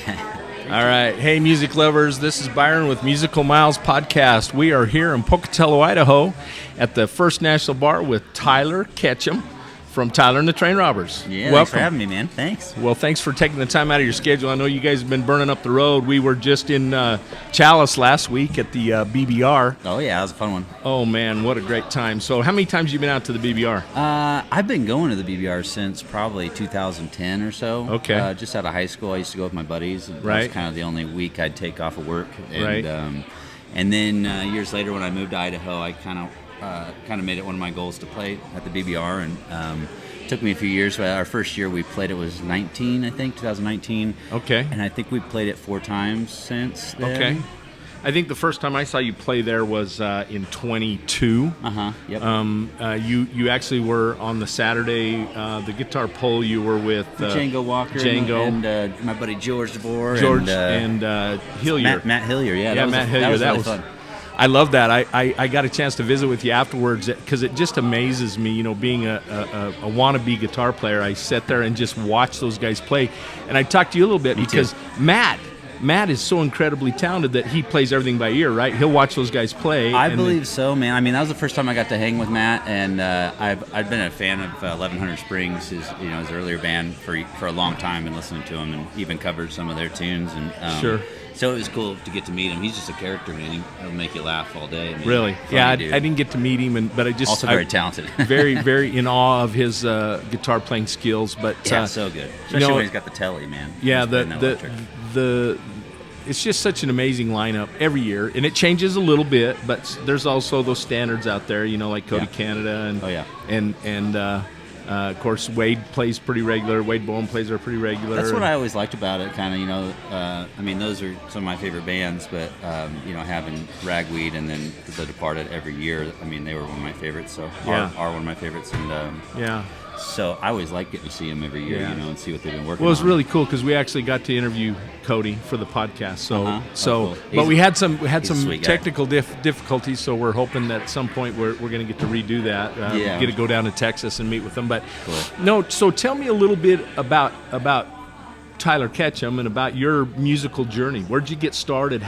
All right. Hey, music lovers. This is Byron with Musical Miles Podcast. We are here in Pocatello, Idaho at the First National Bar with Tylor Ketchum from Tylor and the Train Robbers. Yeah, welcome. Thanks for having me, man. Thanks. Well, thanks for taking the time out of your schedule. I know you guys have been burning up the road. We were just in Chalice last week at the BBR. Oh, yeah, that was a fun one. Oh, man, what a great time. So how many times have you been out to the BBR? I've been going to the BBR since probably 2010 or so. Okay. Just out of high school, I used to go with my buddies. And Right. That was kind of the only week I'd take off of work. And, Right. And then years later when I moved to Idaho, I kind of made it one of my goals to play at the BBR. And took me a few years. But our first year we played it was 2019. Okay. And I think we played it 4 times since then. Okay. I think the first time I saw you play there was in 22. Yep. You actually were on the Saturday, the guitar pole. You were with Django Walker and my buddy George DeBoer and Hillier. Matt Hillier. Yeah, Matt Hillier. That was really fun. I love that. I got a chance to visit with you afterwards because it just amazes me, being a wannabe guitar player. I sat there and just watched those guys play. And I talked to you a little bit because Matt is so incredibly talented that he plays everything by ear, right? He'll watch those guys play. I believe so, man. I mean, that was the first time I got to hang with Matt, and I've been a fan of 1100 Springs, his earlier band for a long time, and listening to him, and even covered some of their tunes. And sure. So it was cool to get to meet him. He's just a character, man. He'll make you laugh all day. Really? Yeah, I didn't get to meet him, but I just also very talented. very, very in awe of his guitar playing skills. But yeah, so good. Especially when he's got the telly, man. Yeah, it's just such an amazing lineup every year, and it changes a little bit. But there's also those standards out there, like Cody Canada, and of course Wade plays pretty regular. Wade Bowen plays are pretty regular. That's what I always liked about it. Kind of, I mean, those are some of my favorite bands. But having Ragweed and then The Departed every year, I mean, they were one of my favorites. So are one of my favorites, and So I always like getting to see them every year, and see what they've been working on. Well, it was really cool because we actually got to interview Cody for the podcast. Cool. But we had some technical guy. difficulties, so we're hoping that at some point we're going to get to redo that. Get to go down to Texas and meet with them. But cool. No, so tell me a little bit about Tylor Ketchum and about your musical journey. Where'd you get started?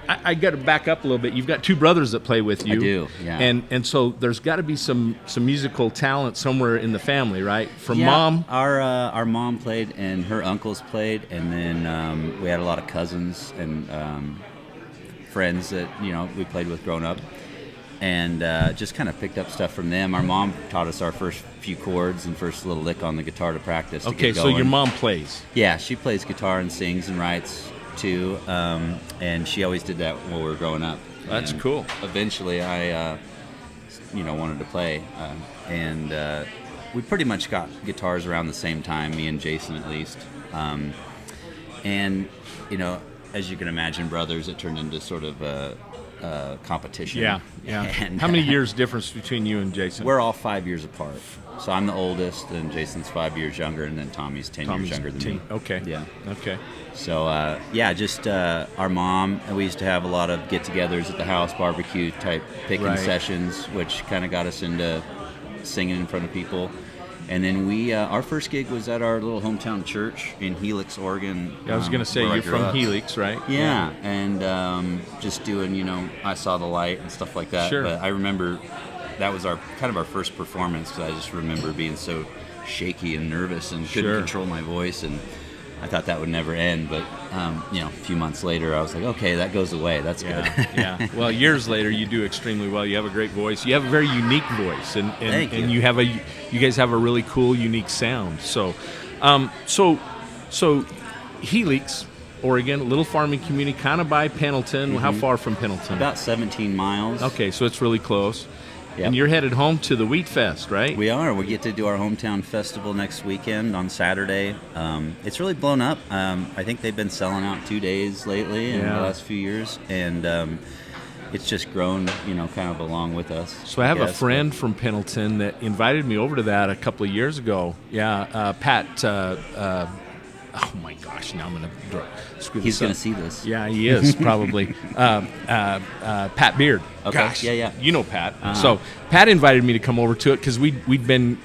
I got to back up a little bit. You've got 2 brothers that play with you. I do, yeah. And so there's got to be some musical talent somewhere in the family, right? From yeah, mom. Our mom played, and her uncles played, and then we had a lot of cousins and friends that we played with growing up, and just kind of picked up stuff from them. Our mom taught us our first few chords and first little lick on the guitar to practice. Okay, so your mom plays. Yeah, she plays guitar and sings and writes too, and she always did that when we were growing up. That's and cool. Eventually, I, wanted to play, and we pretty much got guitars around the same time, me and Jason at least. And as you can imagine, brothers, it turned into sort of a competition. Yeah. And, how many years difference between you and Jason? We're all 5 years apart. So I'm the oldest, and Jason's 5 years younger, and then Tommy's 10 years younger than me. Okay. Yeah. Okay. So, just our mom, and we used to have a lot of get-togethers at the house, barbecue type picking sessions, which kind of got us into singing in front of people. And then our first gig was at our little hometown church in Helix, Oregon. Yeah, I was going to say, you're from Helix, right? Yeah, and just doing, I Saw the Light and stuff like that. Sure. But I remember that was our first performance, because I just remember being so shaky and nervous and couldn't control my voice, and I thought that would never end. But a few months later, I was like, okay, that goes away. That's good. Yeah. Well, years later, you do extremely well. You have a great voice. You have a very unique voice, and you guys have a really cool, unique sound. So, so Helix, Oregon, a little farming community, kind of by Pendleton. Mm-hmm. How far from Pendleton? About 17 miles. Okay, so it's really close. Yep. And you're headed home to the Wheat Fest, right? We are. We get to do our hometown festival next weekend on Saturday. It's really blown up. I think they've been selling out 2 days lately in the last few years, and it's just grown, kind of along with us. So I have a friend from Pendleton that invited me over to that a couple of years ago. Yeah, Pat oh my gosh, now I'm going to screw He's this up. going to see this. Yeah, he is probably. Pat Beard. Okay. Gosh, Yeah. you know Pat. So Pat invited me to come over to it because we'd been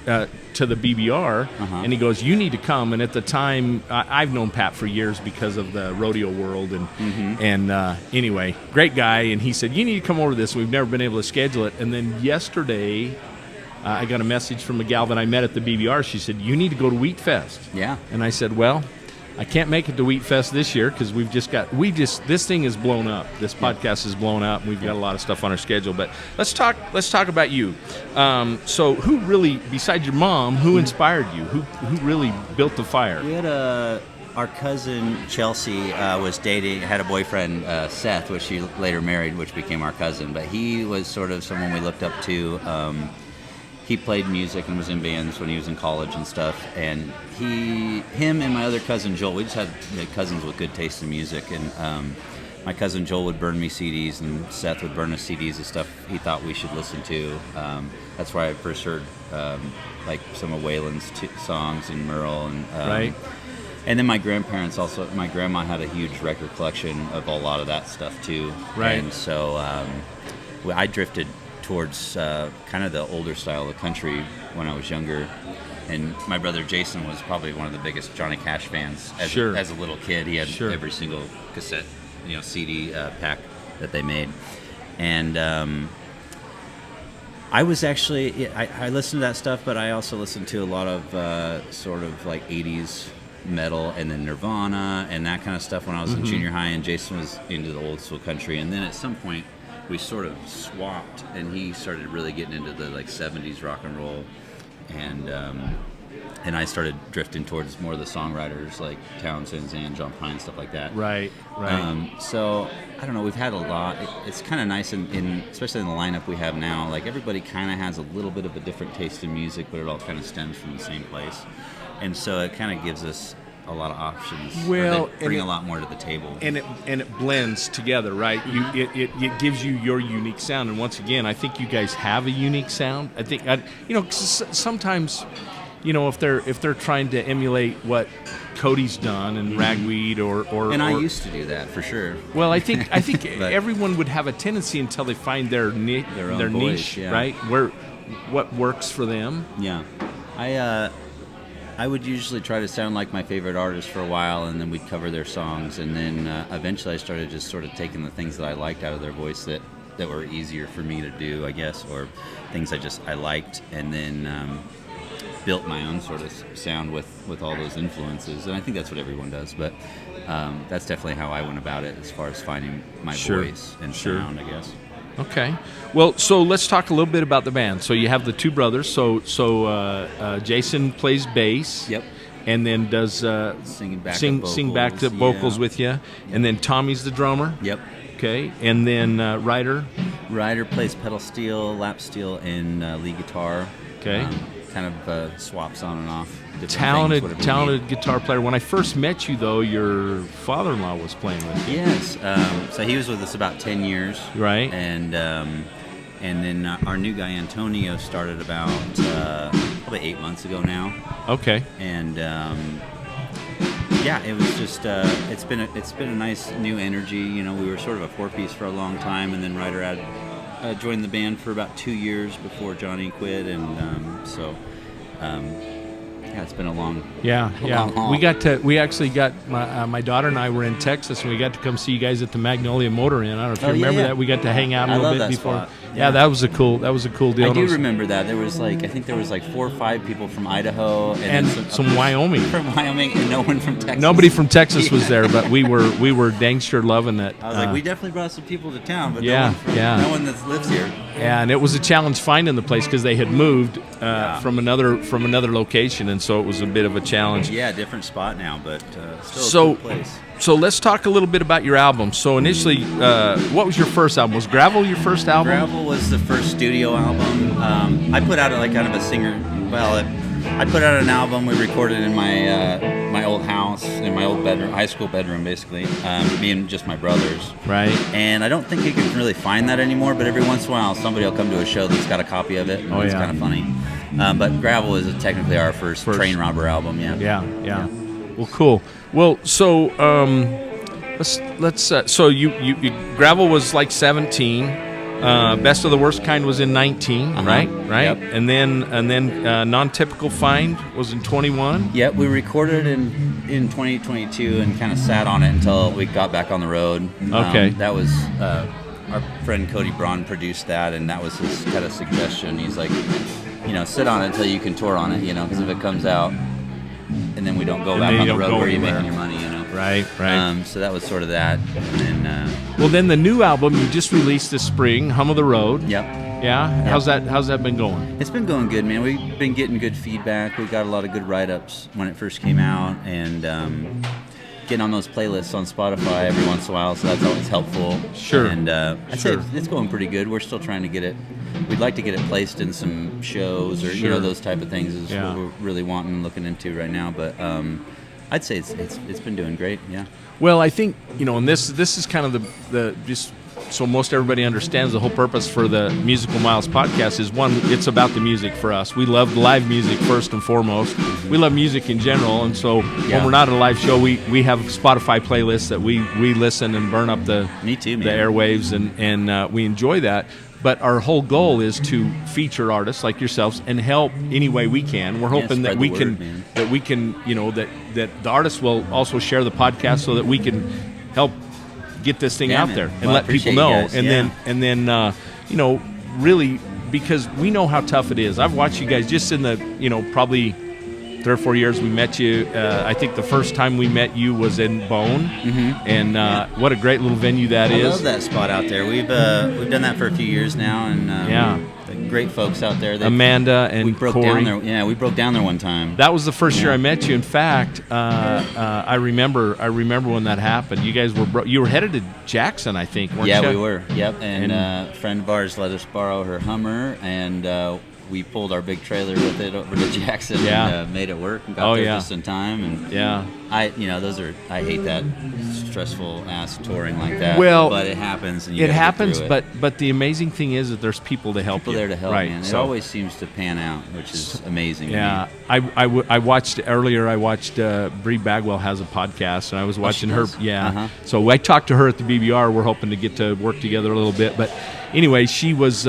to the BBR, and he goes, "You need to come." And at the time, I've known Pat for years because of the rodeo world, and anyway, great guy. And he said, "You need to come over to this." We've never been able to schedule it. And then yesterday, I got a message from a gal that I met at the BBR. She said, "You need to go to Wheat Fest." Yeah. And I said, "Well, I can't make it to Wheat Fest this year because this thing is blown up. This podcast is blown up. We've got a lot of stuff on our schedule. But let's talk about you. So who really, besides your mom, who inspired you? Who really built the fire? We had our cousin Chelsea had a boyfriend, Seth, which she later married, which became our cousin. But he was sort of someone we looked up to. He played music and was in bands when he was in college and stuff. And him and my other cousin Joel, we just had cousins with good taste in music. And my cousin Joel would burn me CDs, and Seth would burn us CDs of stuff he thought we should listen to. That's where I first heard like some of Waylon's songs and Merle. And Right. And then my grandparents also. My grandma had a huge record collection of a lot of that stuff too. Right. And so I drifted towards kind of the older style of country when I was younger. And my brother Jason was probably one of the biggest Johnny Cash fans as a little kid. He had every single cassette, CD pack that they made. And I was actually, I listened to that stuff, but I also listened to a lot of sort of like 80s metal and then Nirvana and that kind of stuff when I was in junior high, and Jason was into the old school country. And then at some point we sort of swapped, and he started really getting into the like 70s rock and roll, and I started drifting towards more of the songwriters like Townsend, Zan, John Prine, stuff like that. Right. So I don't know. We've had a lot. It's kind of nice, especially in the lineup we have now. Like everybody kind of has a little bit of a different taste in music, but it all kind of stems from the same place, and so it kind of gives us a lot of options. Well, they bring a lot more to the table, and it blends together, right? It gives you your unique sound, and once again, I think you guys have a unique sound. I think sometimes, if they're trying to emulate what Cody's done and Ragweed or I used to do that for sure. Well, I think everyone would have a tendency until they find their niche, voice, yeah. Right? What works for them. Yeah, I would usually try to sound like my favorite artist for a while, and then we'd cover their songs, and then eventually I started just sort of taking the things that I liked out of their voice that were easier for me to do, I guess, or things I liked, and then built my own sort of sound with all those influences. And I think that's what everyone does, but that's definitely how I went about it as far as finding my voice and sound, I guess. Okay. Well, so let's talk a little bit about the band. So you have the two brothers. So Jason plays bass. Yep. And then does sing back to vocals with you. And then Tommy's the drummer. Yep. Okay. And then Ryder. Ryder plays pedal steel, lap steel, and lead guitar. Okay. Kind of swaps on and off. Talented guitar player. When I first met you, though, your father-in-law was playing with you. Yes. So he was with us about 10 years. Right. And then our new guy Antonio started about probably 8 months ago now. Okay. And it was just it's been a nice new energy. We were sort of a four-piece for a long time, and then Ryder had joined the band for about 2 years before Johnny quit, and it's been a long long haul. We actually got my daughter and I were in Texas, and we got to come see you guys at the Magnolia Motor Inn. I don't know if you remember that. We got to hang out a little bit before. Spot. Yeah, that was a cool deal. I do remember that. There was I think there was 4 or 5 people from Idaho and some Wyoming. From Wyoming, and no one from Texas. Nobody from Texas was there, but we were dang sure loving it. I was like, we definitely brought some people to town, but no one that lives here. Yeah, and it was a challenge finding the place because they had moved from another location, and so it was a bit of a challenge. Yeah, different spot now, but still a good place. So let's talk a little bit about your album. So initially, what was your first album? Was Gravel your first album? Gravel was the first studio album. I put out kind of a singer. Well, I put out an album we recorded in my old house, in my old bedroom, high school bedroom, basically. Me and just my brothers. Right. And I don't think you can really find that anymore. But every once in a while, somebody will come to a show that's got a copy of it. And it's kind of funny. But Gravel is technically our first Train Robber album. Yeah. Yeah. Well, cool. Well, so let's so you gravel was like 17. Best of the Worst Kind was in 19, right? Yep. And then Non-Typical Find was in 21. Yep, we recorded in 2022 and kind of sat on it until we got back on the road. Okay. That was our friend Cody Braun produced that, and that was his kind of suggestion. He's like, sit on it until you can tour on it, because if it comes out and then we don't go back on the road, where are you making your money, Right. So that was sort of that. And then, well, then the new album you just released this spring, Hum of the Road. Yep. Yeah. Yep. How's that been going? It's been going good, man. We've been getting good feedback. We got a lot of good write-ups when it first came out, and getting on those playlists on Spotify every once in a while, so that's always helpful. Sure. And I'd say it's going pretty good. We're still trying to get it. We'd like to get it placed in some shows or those type of things is what we're really wanting and looking into right now. But I'd say it's been doing great. Yeah. Well, I think and this is kind of the just so most everybody understands the whole purpose for the Musical Miles podcast is one, it's about the music for us. We love live music first and foremost. We love music in general, and so when we're not at a live show, we have Spotify playlists that we listen and burn up the airwaves, and we enjoy that. But our whole goal is to feature artists like yourselves and help any way we can. We're hoping that we can that the artists will also share the podcast so that we can help get this thing out there and let people know. And then really, because we know how tough it is. I've watched you guys just in the probably 3 or 4 years we met you. I think the first time we met you was in Bone, and what a great little venue that is. I love that spot out there. We've done that for a few years now, and great folks out there. Amanda and Corey. We broke down there one time. That was the first year I met you. In fact, I remember when that happened. You guys you were headed to Jackson, I think, weren't you? Yeah, we were. Yep, and a friend of ours let us borrow her Hummer, and we pulled our big trailer with it over to Jackson and made it work and got there just in time. And I hate that stressful ass touring like that. Well, but it happens. And it happens. But the amazing thing is that there's people to help you. People there to help, right? Man. It always seems to pan out, which is amazing. Yeah, I watched earlier. I watched Bree Bagwell has a podcast, and I was watching her. Yeah, so I talked to her at the BBR. We're hoping to get to work together a little bit. But anyway, she was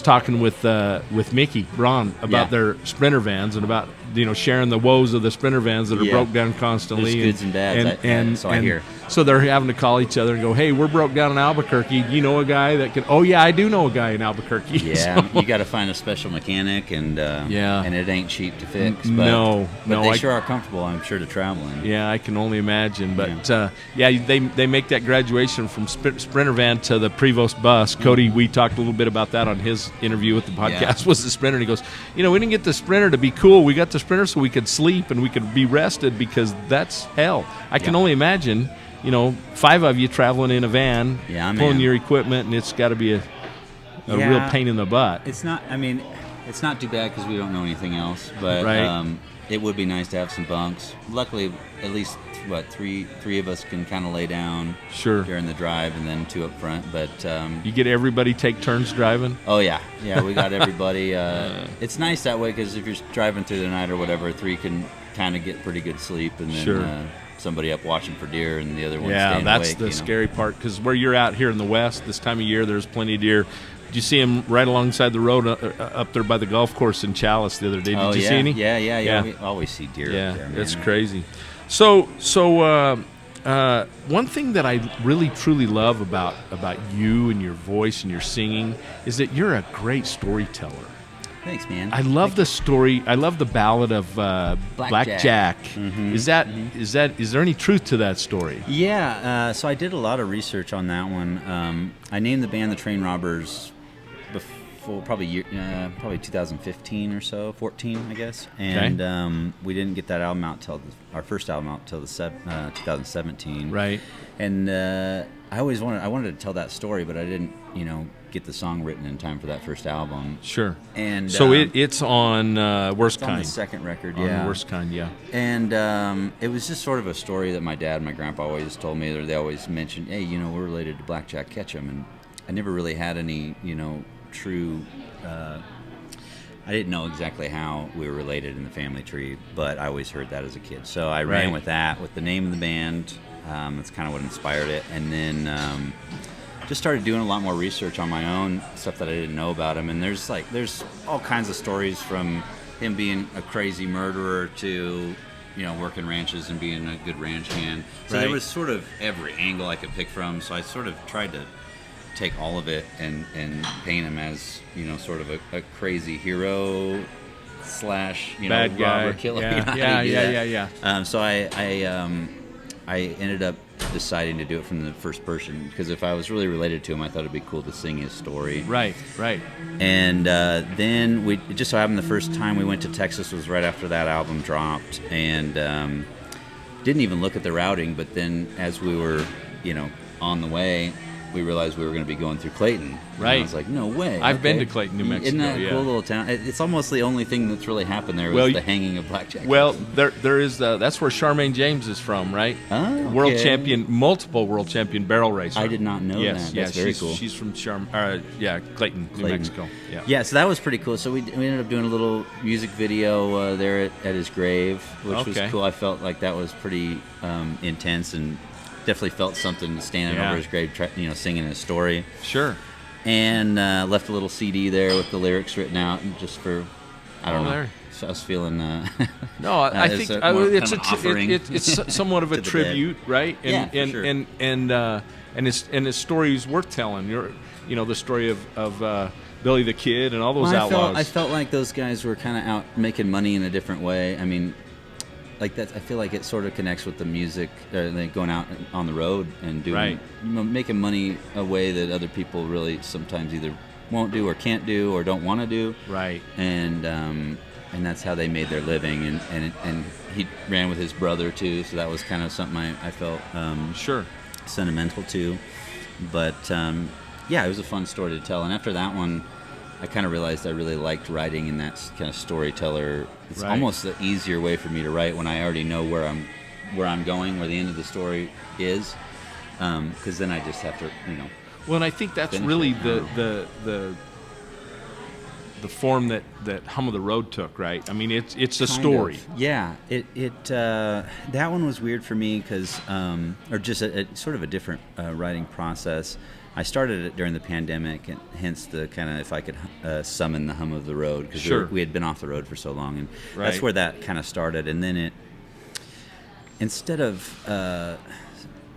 talking with Mickey Braun about their Sprinter vans and about sharing the woes of the Sprinter vans that are broke down constantly. There's goods and bads. I hear. So they're having to call each other and go, "Hey, we're broke down in Albuquerque. Do you know a guy that can?" "Oh yeah, I do know a guy in Albuquerque." Yeah, so, you got to find a special mechanic, and it ain't cheap to fix. But, no, they sure are comfortable, I'm sure, to travel in. Yeah, I can only imagine. But they make that graduation from Sprinter van to the Prevost bus. Cody, we talked a little bit about that on his interview with the podcast. Was the Sprinter? And he goes, we didn't get the Sprinter to be cool. We got the Sprinter so we could sleep and we could be rested, because that's hell. I can only imagine. 5 of you traveling in a van, pulling your equipment, and it's got to be a real pain in the butt. It's not. I mean, it's not too bad because we don't know anything else. But it would be nice to have some bunks. Luckily, at least three of us can kind of lay down during the drive, and then 2 up front. But you get everybody take turns driving. Oh yeah, we got everybody. It's nice that way because if you're driving through the night or whatever, 3 can kind of get pretty good sleep, and then somebody up watching for deer and the other one staying awake. Yeah, that's the scary part, because where you're out here in the west this time of year, there's plenty of deer. Did you see them right alongside the road up there by the golf course in Chalice the other day? Did you see any? Yeah. We always see deer up there, man. It's crazy. So one thing that I really truly love about you and your voice and your singing is that you're a great storyteller. Thanks, man. I love the story. I love the ballad of Blackjack. Mm-hmm. Is there any truth to that story? Yeah. So I did a lot of research on that one. I named the band the Train Robbers before probably 2015 or so, 14, I guess. And we didn't get that album out our first album out till 2017. Right. And I wanted to tell that story, but I didn't, get the song written in time for that first album. Sure. And so it's on Worst Kind. On the second record, On Worst Kind, yeah. And it was just sort of a story that my dad and my grandpa always told me. They always mentioned, hey, we're related to Blackjack Ketchum, and I never really had any, true I didn't know exactly how we were related in the family tree, but I always heard that as a kid. So I ran with that, with the name of the band. That's kind of what inspired it. And then just started doing a lot more research on my own, stuff that I didn't know about him. And there's all kinds of stories, from him being a crazy murderer to, you know, working ranches and being a good ranch hand. So there was sort of every angle I could pick from. So I sort of tried to take all of it and paint him as, you know, sort of a crazy hero slash, you know, bad guy, robber killer. Yeah. So I ended up deciding to do it from the first person, because if I was really related to him, I thought it'd be cool to sing his story. Right. And then it just so happened the first time we went to Texas was right after that album dropped, and didn't even look at the routing. But then as we were, you know, on the way, we realized we were going to be going through Clayton. Right. And I was like, no way. I've been to Clayton, New Mexico. Isn't that a cool little town? It's almost the only thing that's really happened there was the hanging of blackjack. Well, there is that's where Charmaine James is from, right? Oh, okay. Multiple world champion barrel racer. I did not know that. That's very cool. She's from Clayton, New Mexico. Yeah, so that was pretty cool. So we ended up doing a little music video there at his grave, which was cool. I felt like that was pretty intense, and definitely felt something standing over his grave, you know, singing his story. Sure. And left a little CD there with the lyrics written out, and just for, I don't know. There. So I was feeling. No, I think it's somewhat of a tribute, right? And, for sure. And his story is worth telling. You know, the story of Billy the Kid and all those outlaws. I felt like those guys were kind of out making money in a different way. I mean, like that, I feel like it sort of connects with the music, like going out on the road and doing, making money a way that other people really sometimes either won't do or can't do or don't want to do. Right. And that's how they made their living. And he ran with his brother too, so that was kind of something I felt sentimental to. But it was a fun story to tell. And after that one, I kind of realized I really liked writing in that kind of storyteller. It's almost the easier way for me to write when I already know where I'm going, where the end of the story is, because then I just have to, you know. Well, and I think that's really the form that Hum of the Road took, right? I mean, it's a story. Yeah, that one was weird for me because, or just a sort of a different writing process. I started it during the pandemic, and hence the kind of, if I could summon the hum of the road, because we had been off the road for so long, and that's where that kind of started. And then instead of,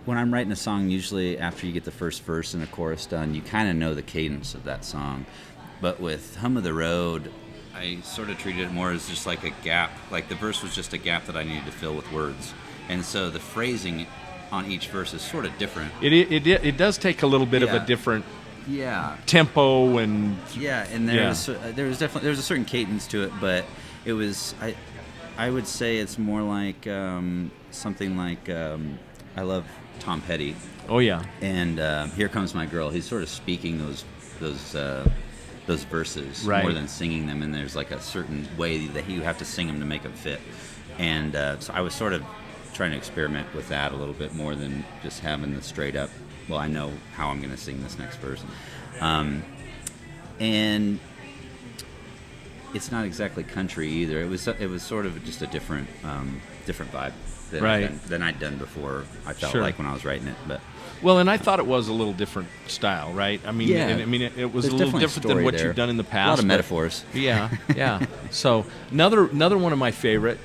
when I'm writing a song, usually after you get the first verse and a chorus done, you kind of know the cadence of that song. But with Hum of the Road, I sort of treated it more as just like a gap. Like the verse was just a gap that I needed to fill with words. And so the phrasing on each verse is sort of different. It does take a little bit of a different tempo and and there was definitely a certain cadence to it, but it was I would say it's more like something like I love Tom Petty. Oh yeah. And Here Comes My Girl. He's sort of speaking those verses more than singing them, and there's like a certain way that you have to sing them to make them fit. And so I was sort of trying to experiment with that a little bit more than just having the straight up, well, I know how I'm going to sing this next verse. And it's not exactly country either. It was sort of just a different vibe than I'd done before. I felt like when I was writing it, but. Well, and I thought it was a little different style, right? I mean, it was a little different than what you've done in the past. A lot of metaphors. Yeah. So another one of my favorite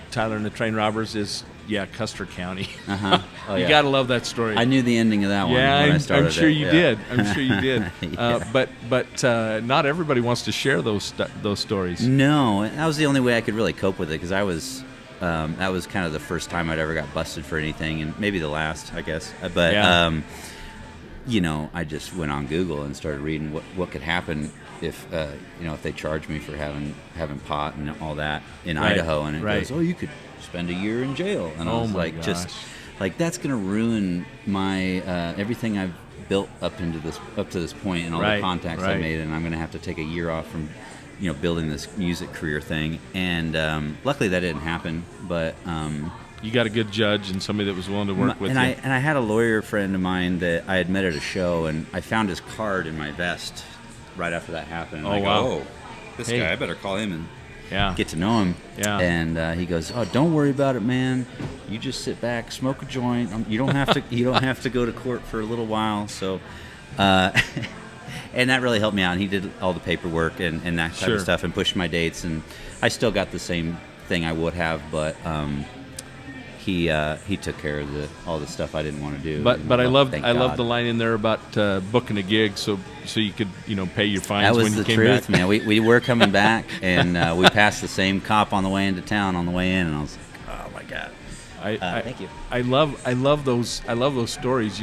Tylor and the Train Robbers is Custer County. Oh, you got to love that story. I knew the ending of that one. when I started I'm sure you did. Yeah. But not everybody wants to share those stories. No, that was the only way I could really cope with it, because I was. That was kind of the first time I'd ever got busted for anything, and maybe the last, I guess. But I just went on Google and started reading what could happen if if they charged me for having pot and all that in Idaho, and it goes, you could spend a year in jail, and I was like, gosh. Just like that's gonna ruin my everything I've built up to this point and all the contacts I made, and I'm gonna have to take a year off from building this music career thing. And luckily that didn't happen, but you got a good judge and somebody that was willing to work with you. And I had a lawyer friend of mine that I had met at a show, and I found his card in my vest, right after that happened. And Oh, I go, wow. oh, this guy, I better call him and get to know him. Yeah. And he goes, oh, don't worry about it, man. You just sit back, smoke a joint. You don't have to. You don't have to go to court for a little while. So, and that really helped me out. And he did all the paperwork and that type of stuff and pushed my dates. And I still got the same thing I would have, but he took care of all the stuff I didn't want to do. But I love the line in there about booking a gig so you could pay your fines when you came back. That was the truth, man. We were coming back, and we passed the same cop on the way into town on the way in, and I was like, oh my god. Thank you. I love those stories.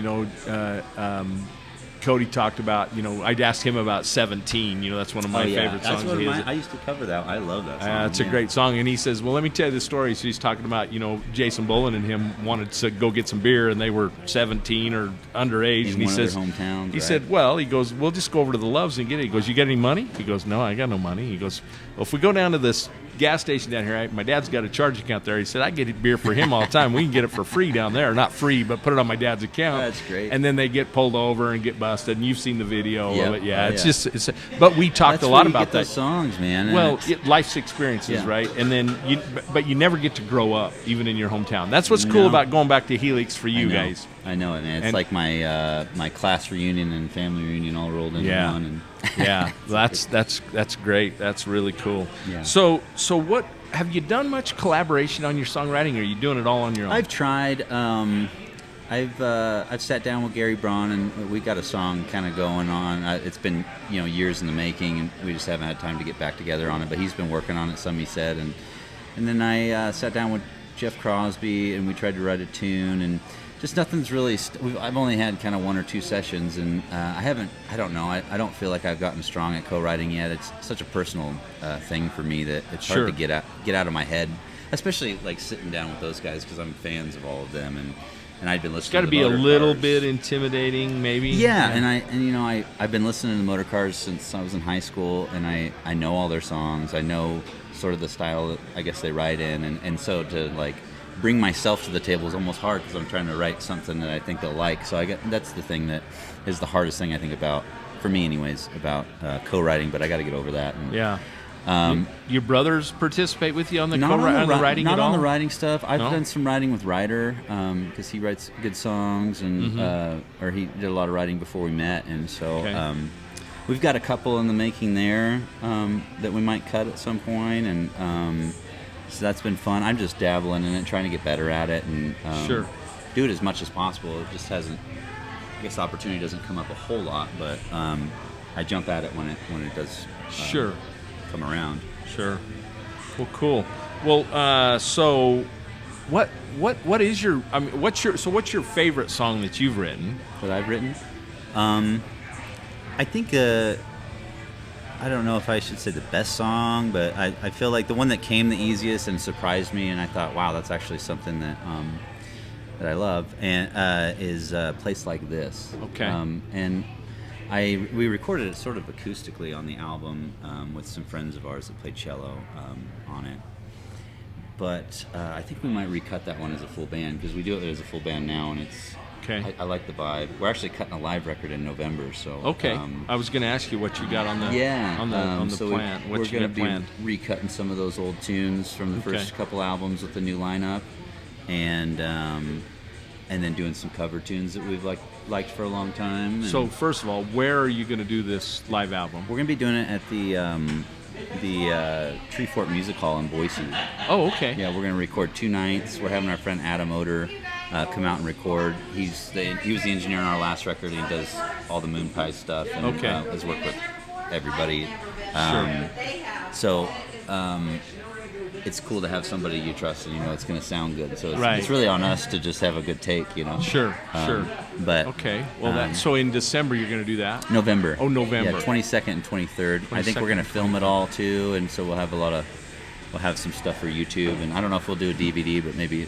Cody talked about, I'd asked him about 17. That's one of my favorite songs of his. I used to cover that. I love that song. It's a great song. And he says, well, let me tell you the story. So he's talking about, Jason Bullen and him wanted to go get some beer, and they were 17 or underage. In and one of their hometowns, he said, well, he goes, we'll just go over to the Loves and get it. He goes, you got any money? He goes, no, I got no money. He goes, well, if we go down to this gas station down here, my dad's got a charge account there. He said, I get beer for him all the time. We can get it for free down there. Not free, but put it on my dad's account. That's great. And then they get pulled over and get busted. And you've seen the video of it. Yeah, it's but we talked a lot about that. Those songs, man. Well, life's experiences, right? And then but you never get to grow up, even in your hometown. That's what's cool about going back to Helix for you guys. I know it, man. It's like my class reunion and family reunion all rolled into one. And that's great. That's really cool. Yeah. So what have you done much collaboration on your songwriting, or are you doing it all on your own? I've tried. I've sat down with Gary Braun, and we got a song kind of going on. It's been years in the making, and we just haven't had time to get back together on it. But he's been working on it, some he said, and then I sat down with Jeff Crosby, and we tried to write a tune, and just nothing's really. I've only had kind of one or two sessions, and I don't know. I don't feel like I've gotten strong at co-writing yet. It's such a personal thing for me that it's hard to get out of my head, especially like sitting down with those guys because I'm fans of all of them, and I've been listening. It's got to be a little bit intimidating, maybe. Yeah, and I've been listening to Motor Cars since I was in high school, and I know all their songs. I know sort of the style that I guess they write in, and so to like bring myself to the table is almost hard because I'm trying to write something that I think they'll like. So that's the thing that is the hardest thing I think about, for me anyways, about co-writing. But I got to get over that. And, your brothers participate with you on the writing Not at all? on the writing stuff. I've done some writing with Ryder because he writes good songs, and or he did a lot of writing before we met, and so we've got a couple in the making there that we might cut at some point, and so that's been fun. I'm just dabbling in it, trying to get better at it, and do it as much as possible. It just hasn't. I guess the opportunity doesn't come up a whole lot, but I jump at it when it does. Come around. Sure. Well, cool. Well, so what is your? I mean, what's your favorite song that you've written? That I've written? I think I don't know if I should say the best song, but I feel like the one that came the easiest and surprised me, and I thought, wow, that's actually something that I love, and is Place Like This. Okay. And we recorded it sort of acoustically on the album with some friends of ours that played cello on it. But I think we might recut that one as a full band because we do it as a full band now, and it's. Okay. I like the vibe. We're actually cutting a live record in November, so. Okay. I was going to ask you what you got on the plan. We're going to be recutting some of those old tunes from the first couple albums with the new lineup, and then doing some cover tunes that we've liked for a long time. So first of all, where are you going to do this live album? We're going to be doing it at the Treefort Music Hall in Boise. Oh, okay. Yeah, we're going to record 2 nights. We're having our friend Adam Oder come out and record. He was the engineer on our last record, and he does all the Moon Pie stuff, and has worked with everybody. So it's cool to have somebody you trust and you know it's going to sound good. So it's really on us to just have a good take, you know. Sure. But okay. Well, so in December you're going to do that? November. Oh, November. Yeah, 22nd and 23rd. I think we're going to film it all too, and so we'll have some stuff for YouTube, and I don't know if we'll do a DVD, but maybe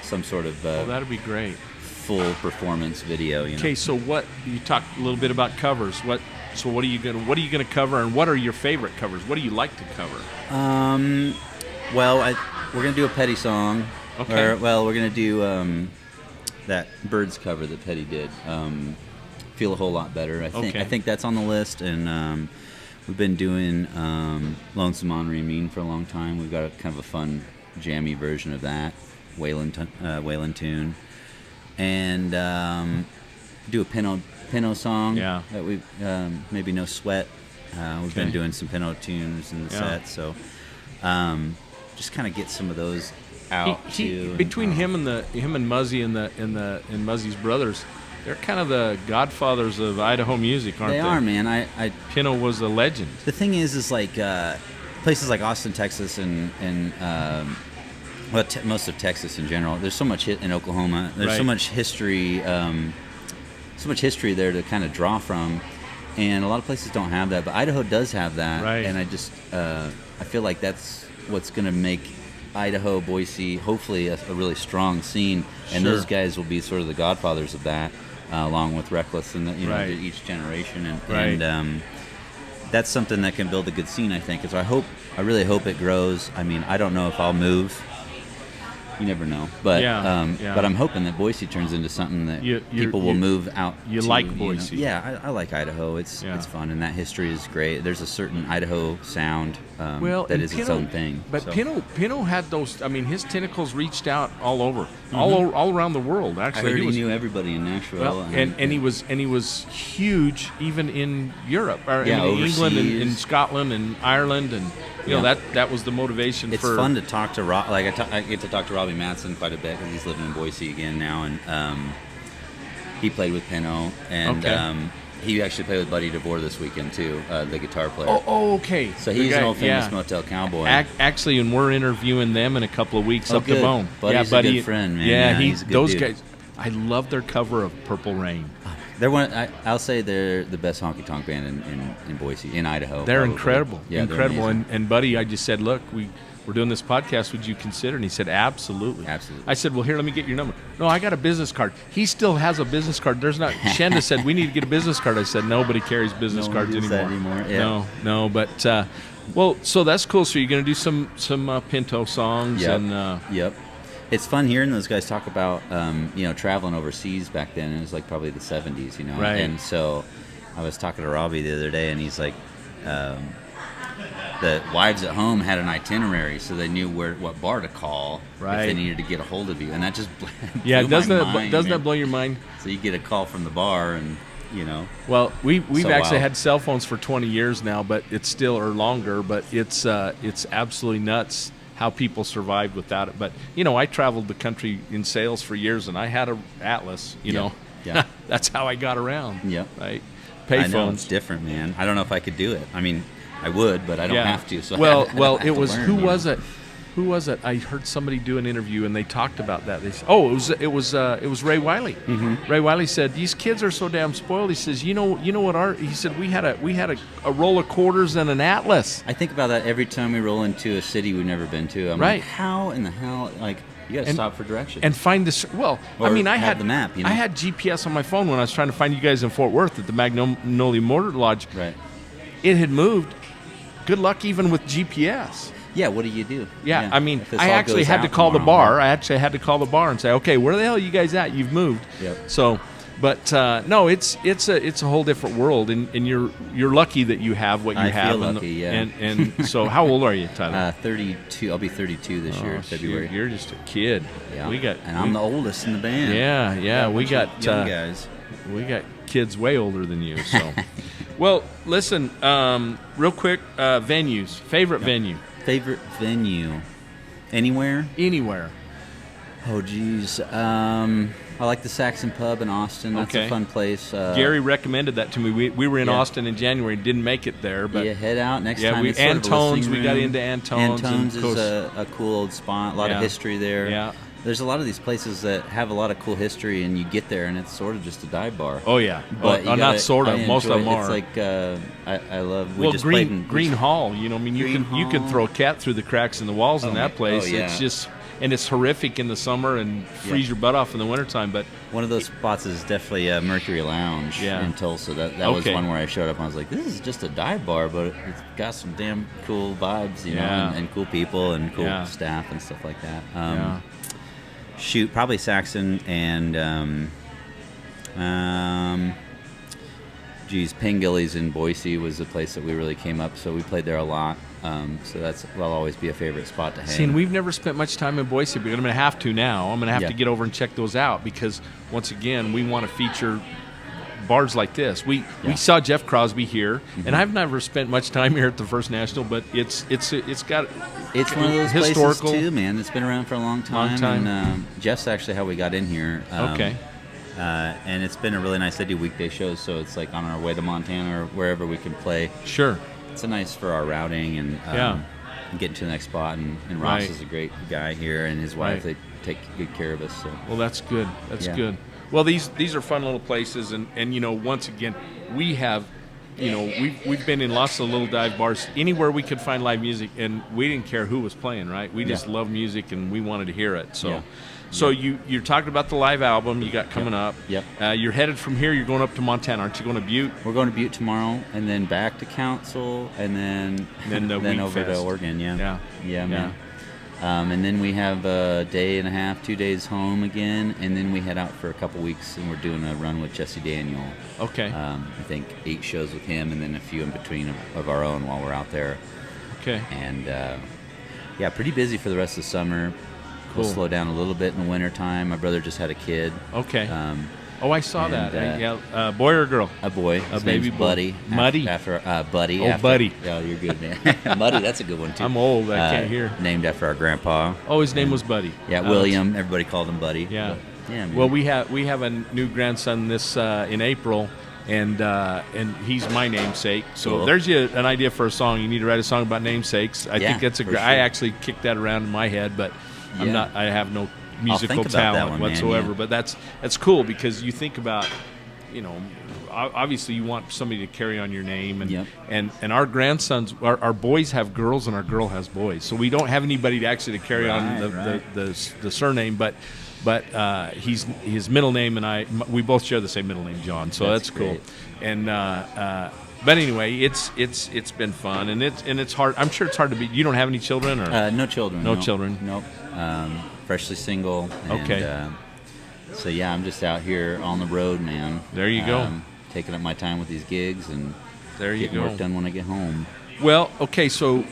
some sort of that'd be great. Full performance video. You know? Okay, so what you talked a little bit about covers. What are you gonna cover, and what are your favorite covers? What do you like to cover? Well, we're gonna do a Petty song. Okay. We're gonna do that Birds cover that Petty did. feel a whole lot better. I think that's on the list, and we've been doing Lonesome on Mean for a long time. We've got a kind of a fun, jammy version of that, Waylon tune, and do a Pinot song that we maybe No Sweat. We've been doing some Pinot tunes in the set, so just kind of get some of those out too. Between him and Muzzy and Muzzy's brothers, they're kind of the godfathers of Idaho music, aren't they? They are, man. Pinot was a legend. The thing is like places like Austin, Texas, and most of Texas in general. There's so much in Oklahoma. There's so much history, there to kind of draw from, and a lot of places don't have that. But Idaho does have that, and I feel like that's what's going to make Idaho, Boise, hopefully a really strong scene, and those guys will be sort of the godfathers of that. Along with Reckless and each generation, and that's something that can build a good scene, I think. So I really hope it grows. I mean, I don't know if I'll move. You never know, but but I'm hoping that Boise turns into something that people will move out. You like Boise? Yeah, I like Idaho. It's fun, and that history is great. There's a certain Idaho sound that is its own thing. But Pinot had those. I mean, his tentacles reached out all over, all around the world. Actually, I heard he knew everybody in Nashville. Well, and he was huge even in Europe, or in England and Scotland and Ireland, and you know that was the motivation. It's fun to talk to Rob. Like I get to talk to Robbie Matson quite a bit because he's living in Boise again now, and he played with Pinot, and he actually played with Buddy DeVore this weekend too, the guitar player. Oh, okay. So he's an old famous Motel Cowboy. Actually, and we're interviewing them in a couple of weeks up the Bone. Buddy's a good friend, man. Yeah, he's a good those dude. guys. I love their cover of Purple Rain. I'll say they're the best honky tonk band in Boise, in Idaho. They're probably. incredible. Yeah, incredible. And Buddy, I just said, look, we're doing this podcast. Would you consider? And he said, absolutely. Absolutely. I said, well, here, let me get your number. No, I got a business card. He still has a business card. Shenda said, we need to get a business card. I said, nobody carries business cards anymore. Yeah. No, but, well, so that's cool. So you're going to do some Pinto songs. Yep. It's fun hearing those guys talk about, traveling overseas back then. It was like probably the 70s, Right. And so I was talking to Robbie the other day, and he's like, the wives at home had an itinerary, so they knew what bar to call if they needed to get a hold of you, and that just blew doesn't that blow your mind? So you get a call from the bar, and Well, we've actually had cell phones for 20 years now, but it's still or longer. But it's absolutely nuts how people survived without it. But I traveled the country in sales for years, and I had a Atlas. Yeah. That's how I got around. Yep. Right. I know it's different, man. I don't know if I could do it. I mean, I would, but I don't have to. So it was who was it? Who was it? I heard somebody do an interview and they talked about that. They said, it was Ray Wiley. Mm-hmm. Ray Wiley said these kids are so damn spoiled. He says, you know what? He said we had a roll of quarters and an Atlas. I think about that every time we roll into a city we've never been to. I'm like, how in the hell? Like, you got to stop for directions and find this. Well, or I had the map. I had GPS on my phone when I was trying to find you guys in Fort Worth at the Magnolia Motor Lodge. Right. It had moved. Good luck even with GPS. Yeah, what do you do? Yeah. I mean, I actually had to call the bar. I actually had to call the bar and say, okay, where the hell are you guys at? You've moved. Yep. So, but no, it's a whole different world, and you're lucky that you have what you have. I feel lucky, yeah. And so, how old are you, Tyler? 32. I'll be 32 this year, February. You're just a kid. Yeah. I'm the oldest in the band. Yeah. We got young guys. We got kids way older than you. So, well, listen, real quick, venues. Favorite venue. Favorite venue? Anywhere? Anywhere. Oh, geez. I like the Saxon Pub in Austin. That's a fun place. Gary recommended that to me. We were in Austin in January and didn't make it there. But head out next time. Antone's. We got into Antone's. Antone's is a cool old spot. A lot of history there. Yeah. There's a lot of these places that have a lot of cool history, and you get there, and it's sort of just a dive bar. Oh, yeah. But not sort of. Most of them are. It's like, I love... Green Hall, I mean, you can throw a cat through the cracks in the walls in that place. Oh, yeah. It's just... And it's horrific in the summer and freeze your butt off in the wintertime. But one of those spots is definitely Mercury Lounge in Tulsa. That was one where I showed up and I was like, this is just a dive bar, but it's got some damn cool vibes, and cool people and cool staff and stuff like that. Probably Saxon and Pangilly's in Boise was the place that we really came up, so we played there a lot. So will always be a favorite spot to hang. See, and we've never spent much time in Boise, but I'm going to have to now. I'm going to have Yeah. to get over and check those out because, once again, we want to feature bars like this. We saw Jeff Crosby here, and I've never spent much time here at the First National, but it's got It's one of those historical places too, man. It's been around for a long time. And Jeff's actually how we got in here. Okay. And it's been a really nice. They do weekday shows, so it's like on our way to Montana or wherever we can play. Sure. It's nice for our routing and getting to the next spot. And Ross Right. is a great guy here, and his wife. Right. They take good care of us. So. Well, that's good. That's Yeah. good. Well, these are fun little places, and once again, we have, we've been in lots of little dive bars anywhere we could find live music, and we didn't care who was playing. Right? We just love music, and we wanted to hear it. So. Yeah. So you're talking about the live album you got coming up. Yep. You're headed from here. You're going up to Montana, aren't you? Going to Butte? We're going to Butte tomorrow, and then back to Council, and then the Wheat over Fest. to Oregon. Yeah, Yeah. man. And then we have a day and a half, 2 days home again, and then we head out for a couple weeks, and we're doing a run with Jesse Daniel. Okay. I think 8 shows with him, and then a few in between of our own while we're out there. Okay. And pretty busy for the rest of the summer. Cool. We'll slow down a little bit in the wintertime. My brother just had a kid. Okay. I saw and, that. Boy or a girl? A boy. His baby name's boy. Buddy. Muddy? After Buddy. Oh, Buddy. Yeah, you're good, man. Muddy, that's a good one, too. I'm old. I can't hear. Named after our grandpa. Oh, his name was Buddy. Yeah, William. Everybody called him Buddy. Yeah. But, yeah, man. Well, we have a new grandson this in April, and he's my namesake. So Cool. there's an idea for a song. You need to write a song about namesakes. I think that's for I sure. actually kicked that around in my head, but Yeah. I have no think musical about that talent one, man, whatsoever. yeah. But that's cool because you think about, obviously you want somebody to carry on your name, and Yep. and our grandsons, our boys have girls and our girl has boys, so we don't have anybody to actually carry on the surname, but his middle name and we both share the same middle name, John, so that's cool. great. And but anyway, it's been fun, and it's hard. I'm sure it's hard to be. You don't have any children, or no children. No children. Nope. Freshly single. And, Okay. So yeah, I'm just out here on the road, man. There you go. Taking up my time with these gigs and There you getting go. work done when I get home. Well, okay, so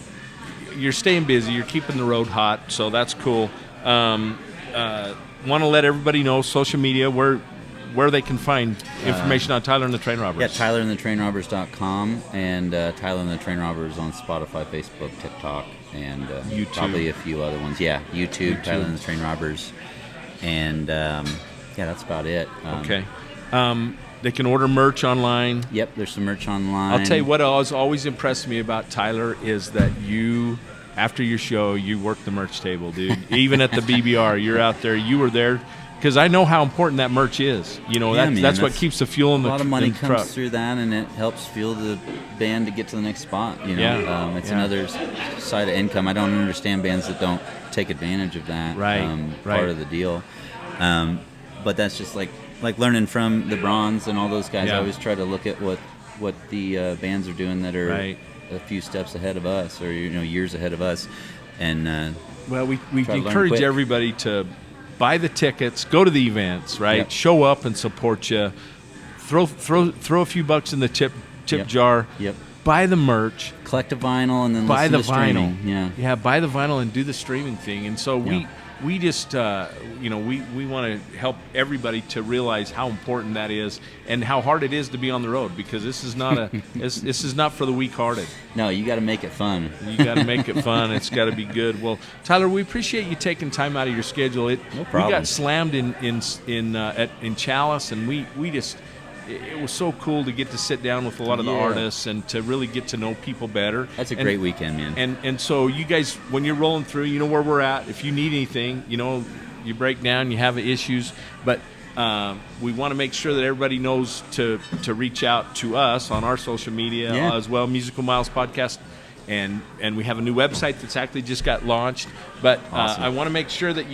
you're staying busy. You're keeping the road hot, so that's cool. Want to let everybody know social media where they can find information on Tylor and the Train Robbers. Yeah, TylorandTheTrainRobbers.com and Tylor and the Train Robbers on Spotify, Facebook, TikTok, and YouTube. Probably a few other ones. Yeah, YouTube. Tylor and the Train Robbers, and that's about it. Okay. They can order merch online. Yep, there's some merch online. I'll tell you what has always impressed me about Tylor is that you, after your show, you work the merch table, dude. Even at the BBR, you're out there. You were there because I know how important that merch is. That's what keeps the fuel in the truck. A lot of money comes through that, and it helps fuel the band to get to the next spot. It's another side of income. I don't understand bands that don't take advantage of that. Part of the deal. But that's just like learning from the Bronze and all those guys. Yeah. I always try to look at what the bands are doing that are a few steps ahead of us, or years ahead of us. And well, we try to learn encourage quick. everybody to buy the tickets, go to the events, right? Yep. Show up and support you. Throw a few bucks in the tip Yep. jar. Yep. Buy the merch. Collect a vinyl and then Buy listen the to streaming. vinyl. Yeah. Buy the vinyl and do the streaming thing. And so Yeah. we just we want to help everybody to realize how important that is and how hard it is to be on the road, because this is not this is not for the weak-hearted. No, you got to make it fun. You got to make it fun. It's got to be good. Well, Tylor, we appreciate you taking time out of your schedule. No problem. We got slammed in Chalice, and we just. It was so cool to get to sit down with a lot of the artists and to really get to know people better. That's a great weekend, man. And so you guys, when you're rolling through, you know where we're at. If you need anything, you break down, you have issues, but we want to make sure that everybody knows to reach out to us on our social media as well, Musical Miles Podcast. And we have a new website that's actually just got launched. But Awesome. I want to make sure that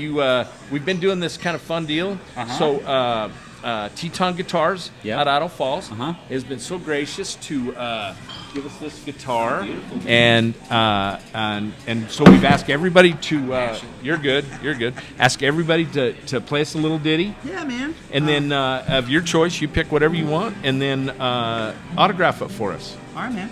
we've been doing this kind of fun deal. So Teton Guitars Yep. out of Idle Falls Uh-huh. has been so gracious to give us this guitar, and so we've asked everybody to. You're good. Ask everybody to play us a little ditty, Yeah, man. and then of your choice, you pick whatever you want, and then autograph it for us. All right, man.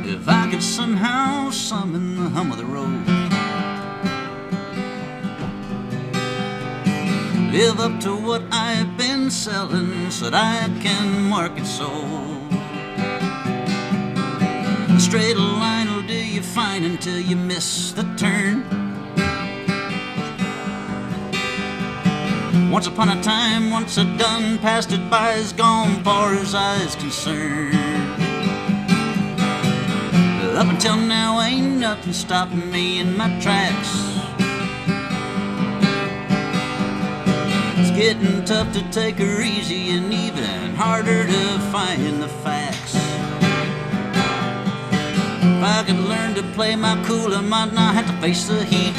If I could somehow summon the hum of the road, live up to what I've been selling so that I can market so. A straight line will do you fine until you miss the turn. Once upon a time, once a done, passed it by, is gone far as I is concerned. Up until now, ain't nothing stopping me in my tracks. It's getting tough to take her easy and even harder to find the facts. If I could learn to play my cool, I might not have to face the heat.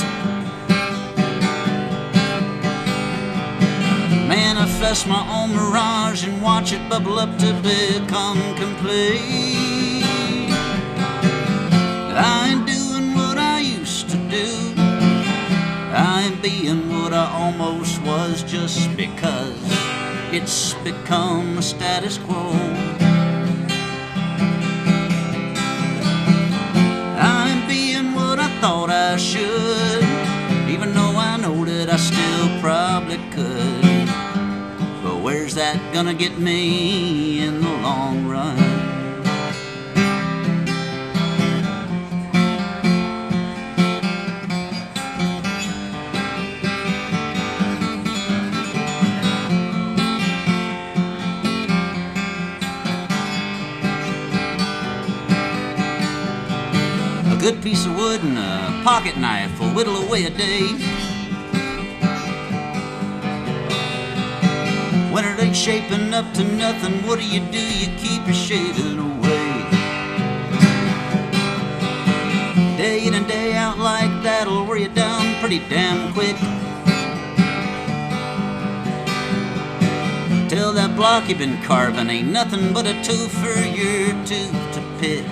Manifest my own mirage and watch it bubble up to become complete. I ain't doing what I used to do. I ain't being what I almost was just because it's become a status quo. I ain't being what I thought I should, even though I know that I still probably could. But where's that gonna get me in the long run? A good piece of wood and a pocket knife will whittle away a day. When it ain't shaping up to nothing, what do? You keep your shaving away. Day in and day out like that'll wear you down pretty damn quick. Till that block you've been carving ain't nothing but a tool for your tooth to pick.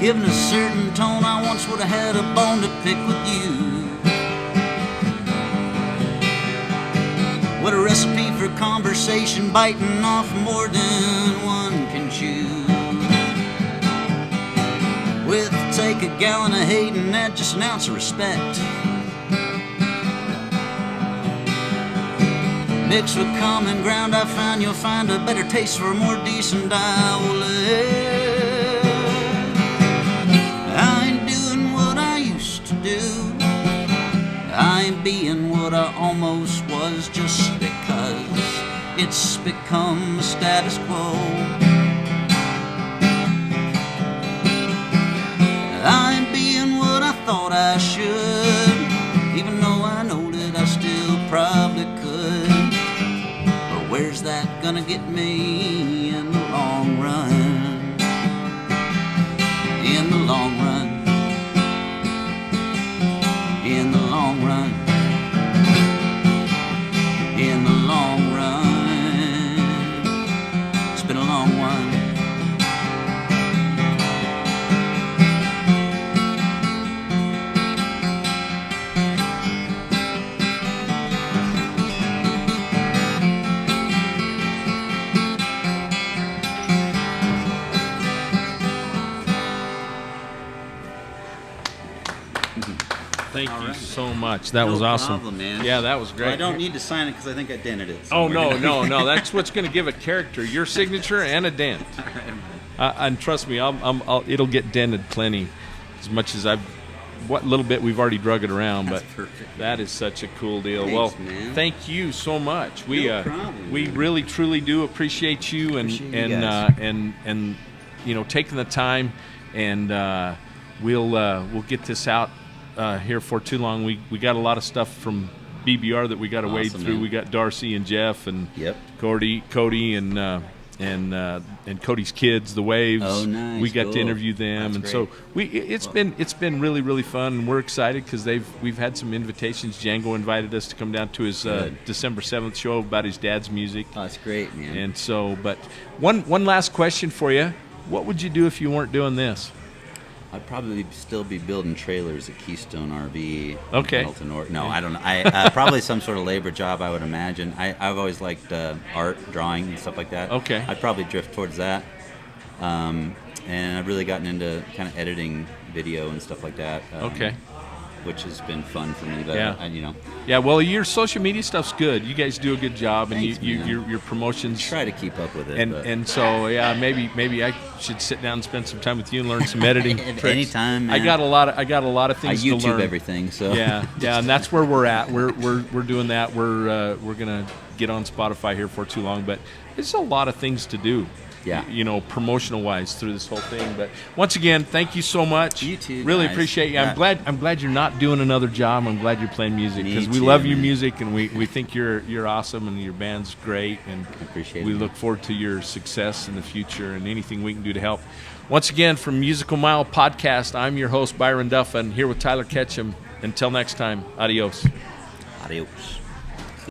Given a certain tone, I once would have had a bone to pick with you. What a recipe for conversation, biting off more than one can chew. With take a gallon of hate and add just an ounce of respect. Mixed with common ground, I found you'll find a better taste for a more decent dialect. I ain't doing what I used to do. I ain't being what I almost was just because it's become a status quo. I ain't being what I thought I should, even though I know that I still probably could. But where's that gonna get me in the long run? In the long run. In the long run. In the long run. It's been a long one. Thank you so much. That No was awesome. problem, man. Yeah, that was great. Well, I don't need to sign it because I think I dented it. Oh, somewhere. no. That's what's going to give a character. Your signature and a dent. And trust me, it'll get dented plenty. As much as what little bit we've already drug it around. That's but perfect. That is such a cool deal. Thanks, well, man. thank you so much. We No problem, we man. really truly do appreciate you Appreciate you guys. and taking the time, and we'll get this out here for too long. We got a lot of stuff from BBR that we got to wade through. Man. We got Darcy and Jeff and Yep. Cody and Cody's kids, the Waves. Oh, nice. We got Cool. to interview them, That's and great. so it's been really, really fun, and we're excited because we've had some invitations. Django invited us to come down to his December 7th show about his dad's music. Oh, that's great, man. And so, but one last question for you: what would you do if you weren't doing this? I'd probably still be building trailers at Keystone RV. Okay. Hamilton, no, I don't know. I probably some sort of labor job, I would imagine. I've always liked art, drawing, and stuff like that. Okay. I'd probably drift towards that. And I've really gotten into kind of editing video and stuff like that. Okay. Which has been fun for me. But Yeah. Yeah, well, your social media stuff's good. You guys do a good job, and Thanks, man. your promotions. Try to keep up with it. And so maybe I should sit down and spend some time with you and learn some editing tricks. Anytime, man. I got a lot of things I to YouTube learn. everything, so Yeah, and that's where we're at. We're doing that. We're gonna get on Spotify here for too long, but there's a lot of things to do. Yeah. Promotional wise through this whole thing. But once again, thank you so much. You too, Really guys. appreciate you. Yeah. I'm glad you're not doing another job. I'm glad you're playing music Me because we too, love your man. music, and we think you're awesome, and your band's great, and appreciate we it, man. look forward to your success in the future and anything we can do to help. Once again, from Musical Mile Podcast, I'm your host Byron Duff, and here with Tylor Ketchum. Until next time, adios. Adios.